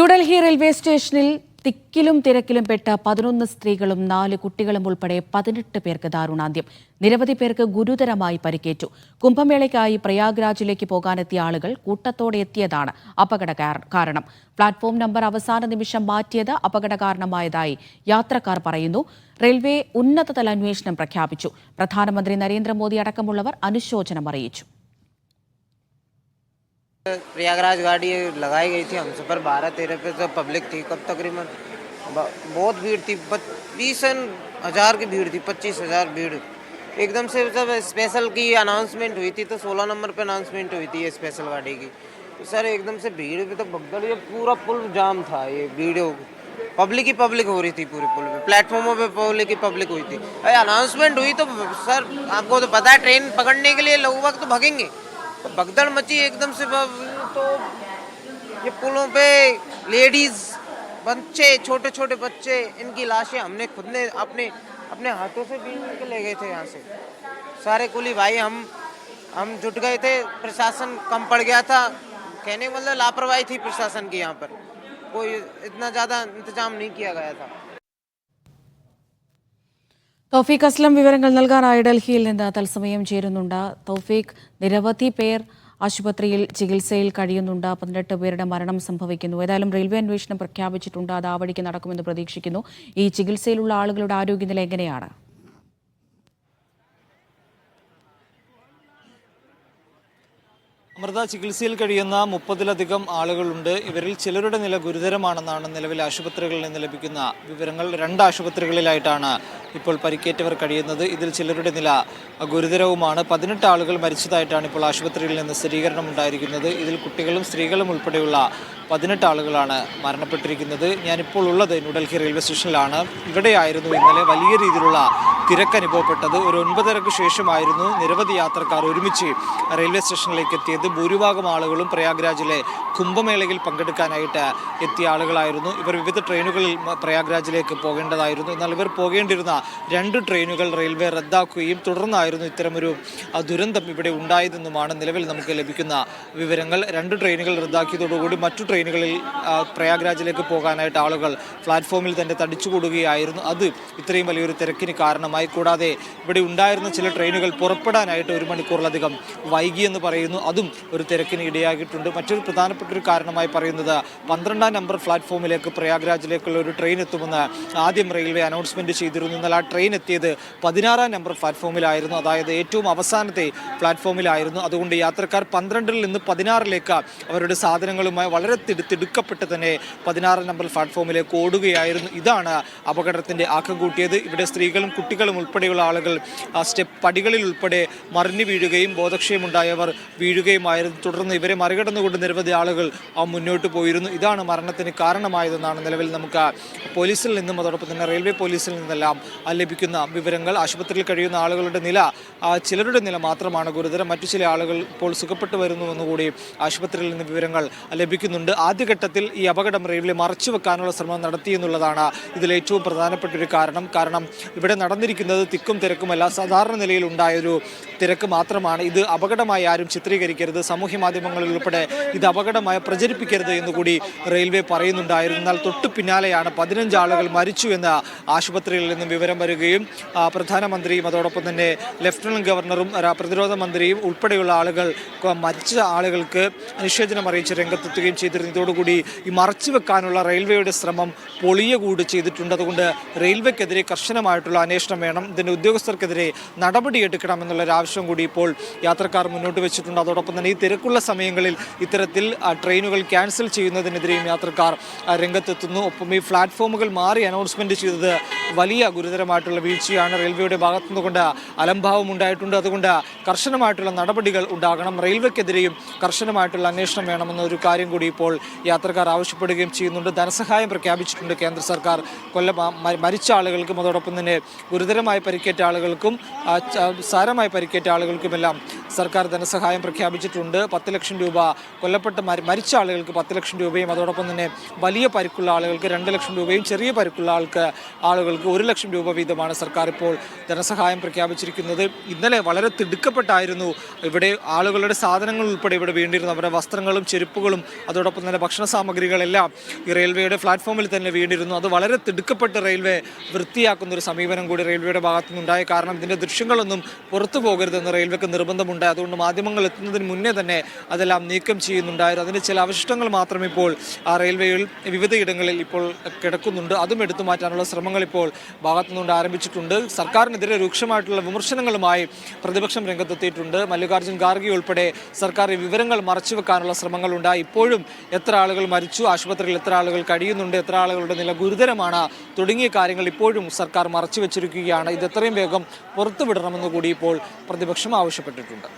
New Delhi railway സ്റ്റേഷനിൽ തിക്കിലും തിരക്കിലും പെട്ട 11 സ്ത്രീകളും 4 കുട്ടികളും ഉൾപ്പെടെ 18 പേർക്ക് ദാരുണാന്ത്യം. നിരവധി പേർക്ക് ഗുരുതരമായി പരിക്കേറ്റു. കുംഭമേളയ്ക്കായി പ്രയാഗ്രാജിലേക്ക് പോകാനെത്തിയ ആളുകൾ കൂട്ടത്തോടെ എത്തിയതാണ് അപകട കാരണം. പ്ലാറ്റ്ഫോം നമ്പർ അവസാന നിമിഷം മാറ്റിയത് അപകട കാരണമായതായി യാത്രക്കാർ പറയുന്നു. റെയിൽവേ ഉന്നതതല അന്വേഷണം പ്രഖ്യാപിച്ചു. പ്രധാനമന്ത്രി നരേന്ദ്രമോദി അടക്കമുള്ളവർ അനുശോചനം അറിയിച്ചു. प्रयागराज गाड़ी लगाई गई थी हमसे पर 12-13 पे तो पब्लिक थी। कब तकरीबन बहुत भीड़ थी, 20,000 की भीड़ थी, 25,000 भीड़। एकदम से सब स्पेशल की अनाउंसमेंट हुई थी तो 16 नंबर पे अनाउंसमेंट हुई थी ये स्पेशल गाड़ी की। तो सर एकदम से भीड़ पे तो भगदड़, ये पूरा पुल जाम था। ये वीडियो पब्लिक ही पब्लिक हो रही थी पूरे पुल पे, प्लेटफॉर्मों पे पब्लिक ही पब्लिक हुई थी। अरे अनाउंसमेंट हुई तो सर आपको तो पता है ट्रेन पकड़ने के लिए लोग वक्त तो भगेंगे, तो भगदड़ मची एकदम से। तो ये पुलों पे लेडीज, बच्चे, छोटे छोटे बच्चे, इनकी लाशें हमने खुद ने अपने हाथों से बीन के ले गए थे यहाँ से। सारे कुली भाई हम जुट गए थे। प्रशासन कम पड़ गया था, कहने का मतलब लापरवाही थी प्रशासन की। यहाँ पर कोई इतना ज़्यादा इंतजाम नहीं किया गया था. തൗഫീഖ് അസ്ലം വിവരങ്ങൾ നൽകാനായി ഡൽഹിയിൽ നിന്ന് തത്സമയം ചേരുന്നുണ്ട്. തൗഫീഖ്, നിരവധി പേർ ആശുപത്രിയിൽ ചികിത്സയിൽ കഴിയുന്നുണ്ട്. 18 പേരുടെ മരണം സംഭവിക്കുന്നു. ഏതായാലും റെയിൽവേ അന്വേഷണം പ്രഖ്യാപിച്ചിട്ടുണ്ട്. അത് ആ വഴിക്ക് നടക്കുമെന്ന് പ്രതീക്ഷിക്കുന്നു. ഈ ചികിത്സയിലുള്ള ആളുകളുടെ ആരോഗ്യനില എങ്ങനെയാണ്? അമൃത, ചികിത്സയിൽ കഴിയുന്ന 30-ലധികം ആളുകളുണ്ട്. ഇവരിൽ ചിലരുടെ നില ഗുരുതരമാണെന്നാണ് നിലവിൽ ആശുപത്രികളിൽ നിന്ന് ലഭിക്കുന്ന വിവരങ്ങൾ. 2 ആശുപത്രികളിലായിട്ടാണ് ഇപ്പോൾ പരിക്കേറ്റവർ കഴിയുന്നത്. ഇതിൽ ചിലരുടെ നില ഗുരുതരവുമാണ്. 18 ആളുകൾ മരിച്ചതായിട്ടാണ് ഇപ്പോൾ ആശുപത്രിയിൽ നിന്ന് സ്ഥിരീകരണം ഉണ്ടായിരിക്കുന്നത്. ഇതിൽ കുട്ടികളും സ്ത്രീകളും ഉൾപ്പെടെയുള്ള 18 ആളുകളാണ് മരണപ്പെട്ടിരിക്കുന്നത്. ഞാനിപ്പോൾ ഉള്ളത് ന്യൂഡൽഹി റെയിൽവേ സ്റ്റേഷനിലാണ്. ഇവിടെയായിരുന്നു ഇന്നലെ വലിയ രീതിയിലുള്ള തിരക്ക് അനുഭവപ്പെട്ടത്. ഒരു 9:30-ക്ക് ശേഷമായിരുന്നു നിരവധി യാത്രക്കാർ ഒരുമിച്ച് റെയിൽവേ സ്റ്റേഷനിലേക്ക് എത്തിയത്. ഭൂരിഭാഗം ആളുകളും പ്രയാഗ്രാജിലെ കുംഭമേളയിൽ പങ്കെടുക്കാനായിട്ട് എത്തിയ ആളുകളായിരുന്നു. ഇവർ വിവിധ ട്രെയിനുകളിൽ പ്രയാഗ്രാജിലേക്ക് പോകേണ്ടതായിരുന്നു. എന്നാൽ ഇവർ പോകേണ്ടിരുന്ന 2 ട്രെയിനുകൾ റെയിൽവേ റദ്ദാക്കുകയും തുടർന്നായിരുന്നു ഇത്തരമൊരു ദുരന്തം ഇവിടെ ഉണ്ടായതെന്നുമാണ് നിലവിൽ നമുക്ക് ലഭിക്കുന്ന വിവരങ്ങൾ. 2 ട്രെയിനുകൾ റദ്ദാക്കിയതോടുകൂടി മറ്റു ട്രെയിനുകളിൽ പ്രയാഗ്രാജിലേക്ക് പോകാനായിട്ട് ആളുകൾ പ്ലാറ്റ്ഫോമിൽ തന്നെ തടിച്ചുകൂടുകയായിരുന്നു. അത് ഇത്രയും വലിയൊരു തിരക്കിന് കാരണമായി. കൂടാതെ ഇവിടെ ഉണ്ടായിരുന്ന ചില ട്രെയിനുകൾ പുറപ്പെടാനായിട്ട് 1 മണിക്കൂറിലധികം വൈകിയെന്ന് പറയുന്നു. അതും ഒരു തിരക്കിന് ഇടയാക്കിയിട്ടുണ്ട്. മറ്റൊരു പ്രധാനപ്പെട്ട ഒരു കാരണമായി പറയുന്നത് 12-ാം നമ്പർ പ്ലാറ്റ്ഫോമിലേക്ക് പ്രയാഗ്രാജിലേക്കുള്ള ഒരു ട്രെയിൻ എത്തുമെന്ന് ആദ്യം റെയിൽവേ അനൗൺസ്മെന്റ് ചെയ്തിരുന്നു. എന്നാൽ ആ ട്രെയിൻ എത്തിയത് 16-ാം നമ്പർ പ്ലാറ്റ്ഫോമിലായിരുന്നു, അതായത് ഏറ്റവും അവസാനത്തെ പ്ലാറ്റ്ഫോമിലായിരുന്നു. അതുകൊണ്ട് യാത്രക്കാർ 12-ൽ നിന്ന് 16-ലേക്ക് അവരുടെ സാധനങ്ങളുമായി വളരെ തിടുക്കപ്പെട്ട് തന്നെ 16-ാം നമ്പർ പ്ലാറ്റ്ഫോമിലേക്ക് ഓടുകയായിരുന്നു. ഇതാണ് അപകടത്തിന്റെ ആക്കം കൂട്ടിയത്. ഇവിടെ സ്ത്രീകളും കുട്ടികളും ഉൾപ്പെടെയുള്ള ആളുകൾ പടികളിൽ ഉൾപ്പെടെ മറിഞ്ഞു വീഴുകയും ബോധക്ഷയമുണ്ടായവർ വീഴുകയുമായിരുന്നു. തുടർന്ന് ഇവരെ മറികടന്നുകൊണ്ട് നിരവധി ആളുകൾ മുന്നോട്ട് പോയിരുന്നു. ഇതാണ് മരണത്തിന് കാരണമായതെന്നാണ് നിലവിൽ നമുക്ക് പോലീസിൽ നിന്നും അതോടൊപ്പം തന്നെ റെയിൽവേ പോലീസിൽ നിന്നെല്ലാം ലഭിക്കുന്ന വിവരങ്ങൾ. ആശുപത്രിയിൽ കഴിയുന്ന ആളുകളുടെ നില, ചിലരുടെ നില മാത്രമാണ് ഗുരുതരം. മറ്റു ചില ആളുകൾ ഇപ്പോൾ സുഖപ്പെട്ടു വരുന്നുവെന്നുകൂടി ആശുപത്രിയിൽ നിന്ന് വിവരങ്ങൾ ലഭിക്കുന്നുണ്ട്. ആദ്യഘട്ടത്തിൽ ഈ അപകടം റെയിൽവേ മറച്ചുവെക്കാനുള്ള ശ്രമം നടത്തിയെന്നുള്ളതാണ് ഇതിൽ ഏറ്റവും പ്രധാനപ്പെട്ട ഒരു കാരണം ഇവിടെ നടന്നിരിക്കുന്നത് തിക്കും തിരക്കുമല്ല, സാധാരണ നിലയിൽ ഉണ്ടായൊരു തിരക്ക് മാത്രമാണ്. ഇത് അപകടമായി ആരും ചിത്രീകരിക്കരുത്, സാമൂഹ്യ മാധ്യമങ്ങളിൽ ഉൾപ്പെടെ ഇത് അപകടമായി പ്രചരിപ്പിക്കരുത് എന്നുകൂടി റെയിൽവേ പറയുന്നുണ്ടായിരുന്നു. എന്നാൽ തൊട്ടു പിന്നാലെയാണ് 15 ആളുകൾ മരിച്ചു എന്ന് ആശുപത്രിയിൽ നിന്നും വിവരം വരികയും പ്രധാനമന്ത്രിയും അതോടൊപ്പം തന്നെ ലഫ്റ്റനന്റ് ഗവർണറും പ്രതിരോധ മന്ത്രിയും ഉൾപ്പെടെയുള്ള ആളുകൾ മരിച്ച ആളുകൾക്ക് അനുശോചനം അറിയിച്ച് രംഗത്തെത്തുകയും ചെയ്തിരുന്നു. ഇതോടുകൂടി ഈ മറച്ചുവെക്കാനുള്ള റെയിൽവേയുടെ ശ്രമം പൊളിയ കൂടി ചെയ്തിട്ടുണ്ട്. അതുകൊണ്ട് റെയിൽവേക്കെതിരെ കർശനമായിട്ടുള്ള അന്വേഷണം വേണം, ഇതിൻ്റെ ഉദ്യോഗസ്ഥർക്കെതിരെ നടപടിയെടുക്കണം എന്നുള്ളൊരു ആവശ്യം കൂടി ഇപ്പോൾ യാത്രക്കാർ മുന്നോട്ട് വെച്ചിട്ടുണ്ട്. അതോടൊപ്പം തന്നെ ഈ തിരക്കുള്ള സമയങ്ങളിൽ ഇത്തരത്തിൽ ട്രെയിനുകൾ ക്യാൻസൽ ചെയ്യുന്നതിനെതിരെയും യാത്രക്കാർ രംഗത്തെത്തുന്നു. ഒപ്പം ഈ പ്ലാറ്റ്ഫോമുകൾ മാറി അനൗൺസ്മെന്റ് ചെയ്തത് വലിയ ഗുരുതരമായിട്ടുള്ള വീഴ്ചയാണ്. റെയിൽവേയുടെ ഭാഗത്തു നിന്നുകൊണ്ട് അലംഭാവം ഉണ്ടായിട്ടുണ്ട്. അതുകൊണ്ട് കർശനമായിട്ടുള്ള നടപടികൾ ഉണ്ടാകണം, റെയിൽവേക്കെതിരെയും കർശനമായിട്ടുള്ള അന്വേഷണം വേണമെന്നൊരു കാര്യം കൂടി ഇപ്പോൾ യാത്രക്കാർ ആവശ്യപ്പെടുകയും ചെയ്യുന്നുണ്ട്. ധനസഹായം പ്രഖ്യാപിച്ചിട്ടുണ്ട് കേന്ദ്ര സർക്കാർ. മരിച്ച ആളുകൾക്കും അതോടൊപ്പം തന്നെ ഗുരുതരമായി പരിക്കേറ്റ ആളുകൾക്കും സാരമായി പരിക്കേറ്റ പരിക്കേറ്റ ആളുകൾക്കുമെല്ലാം സർക്കാർ ധനസഹായം പ്രഖ്യാപിച്ചിട്ടുണ്ട്. 10 ലക്ഷം രൂപ കൊല്ലപ്പെട്ട മരിച്ച ആളുകൾക്ക് 10 ലക്ഷം രൂപയും അതോടൊപ്പം തന്നെ വലിയ പരിക്കുള്ള ആളുകൾക്ക് 2 ലക്ഷം രൂപയും ചെറിയ പരിക്കുള്ള ആളുകൾക്ക് 1 ലക്ഷം രൂപ വീതമാണ് സർക്കാർ ഇപ്പോൾ ധനസഹായം പ്രഖ്യാപിച്ചിരിക്കുന്നത്. ഇന്നലെ വളരെ തിടുക്കപ്പെട്ടായിരുന്നു ഇവിടെ ആളുകളുടെ സാധനങ്ങൾ ഉൾപ്പെടെ ഇവിടെ വീണ്ടിരുന്നു. അവരുടെ വസ്ത്രങ്ങളും ചെരുപ്പുകളും അതോടൊപ്പം തന്നെ ഭക്ഷണ സാമഗ്രികളെല്ലാം ഈ റെയിൽവേയുടെ പ്ലാറ്റ്ഫോമിൽ തന്നെ വീണ്ടിരുന്നു. അത് വളരെ തിടുക്കപ്പെട്ട് റെയിൽവേ വൃത്തിയാക്കുന്ന ഒരു സമീപനം കൂടി റെയിൽവേയുടെ ഭാഗത്തു നിന്നുണ്ടായ കാരണം ഇതിൻ്റെ ദൃശ്യങ്ങളൊന്നും പുറത്തു പോകരുതെന്ന് റെയിൽവേക്ക് നിർബന്ധമുണ്ട്. അതുകൊണ്ട് മാധ്യമങ്ങൾ എത്തുന്നതിന് മുന്നേ തന്നെ അതെല്ലാം നീക്കം ചെയ്യുന്നുണ്ടായിരുന്നു. അതിൻ്റെ ചില അവശിഷ്ടങ്ങൾ മാത്രം ഇപ്പോൾ ആ റെയിൽവേയിൽ വിവിധയിടങ്ങളിൽ ഇപ്പോൾ കിടക്കുന്നുണ്ട്. അതും എടുത്തു മാറ്റാനുള്ള ശ്രമങ്ങൾ ഇപ്പോൾ ഭാഗത്തുനിന്നുകൊണ്ട് ആരംഭിച്ചിട്ടുണ്ട്. സർക്കാരിനെതിരെ രൂക്ഷമായിട്ടുള്ള വിമർശനങ്ങളുമായി പ്രതിപക്ഷം രംഗത്തെത്തിയിട്ടുണ്ട്. മല്ലികാർജ്ജുൻ ഖാർഗെ ഉൾപ്പെടെ സർക്കാർ വിവരങ്ങൾ മറച്ചുവെക്കാനുള്ള ശ്രമങ്ങളുണ്ടായി. ഇപ്പോഴും എത്ര ആളുകൾ മരിച്ചു, ആശുപത്രിയിൽ എത്ര ആളുകൾ കഴിയുന്നുണ്ട്, എത്ര ആളുകളുടെ നില ഗുരുതരമാണ് തുടങ്ങിയ കാര്യങ്ങൾ ഇപ്പോഴും സർക്കാർ മറച്ചുവെച്ചിരിക്കുകയാണ്. ഇത് എത്രയും വേഗം പുറത്തുവിടണമെന്ന് കൂടി ഇപ്പോൾ പ്രതിപക്ഷം ആവശ്യപ്പെട്ടിട്ടുണ്ട്.